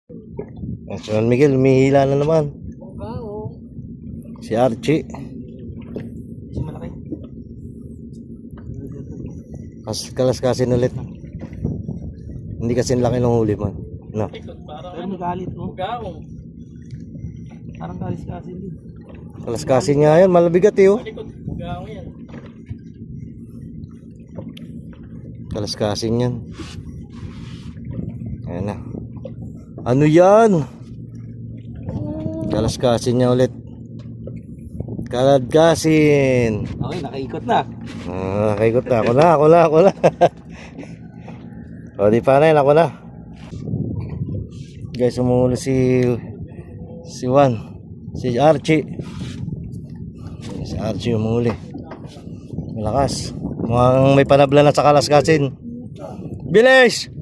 Si Juan Miguel, umihila na naman. Oo. Si Archie. Si malaki. Kalaskasin ulit. Hindi kasi laki ng huli man. No. Pero magalit mo. Parang kalis-kasin din. Kalaskasin nga yan, malabigat eh oh. Kalaskasin yan. Ayan na. Ano yan? Kalaskasin niya ulit. Kaladkasin. Okay, nakaikot na. Nakaikot na. Ako na. O di pa na yun, ako na. Guys, umuhuli si Juan. Si Archie. Si Archie umuhuli. Malakas. Mukhang may panabla na sa kalaskasin. Bilis!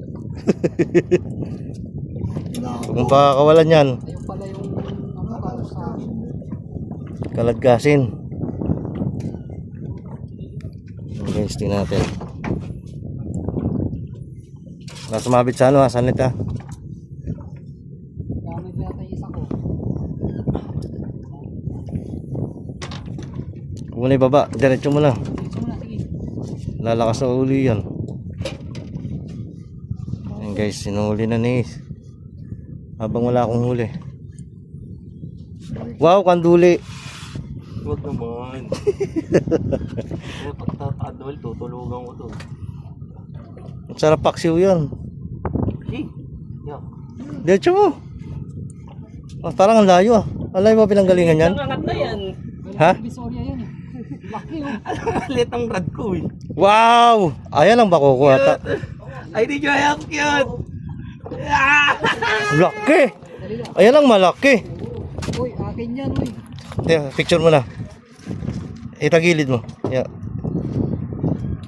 Kung pakakawalan yan. Ayun pala yung kalis-kasin. Kaladkasin. Guys, tingnan natin. Sumabit sa ano ha, sanit ha. Gamit yata yung isa ko. Huwag mo na ibaba, diretso mo na. Dito muna, sige. Lalakas sa uli yan. Ayan guys, sinuhuli na ni Ace. Habang wala akong huli. Wow, kanduli. Huwag naman. Pagtatadol, tutulugan ko to. Ang sarap paksiw yan. Yeah. Diretso mo. Parang ang layo ah. Ang layo ba pinanggalingan yan? Nangangat na yan. Ha? Visoria yan eh. Laki oh. Alit ang rad ko eh. Wow! Ayan ang bako ko ata. Ay, di nyo ayak yun. Laki! Ayan ang malaki. Uy, akin yan uy. Picture mo na. Itagilid mo. Yeah.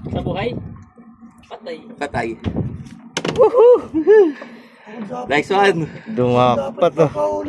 Sa buhay? Patay. Patay. Woohoo! Nice one. Dumapat oh.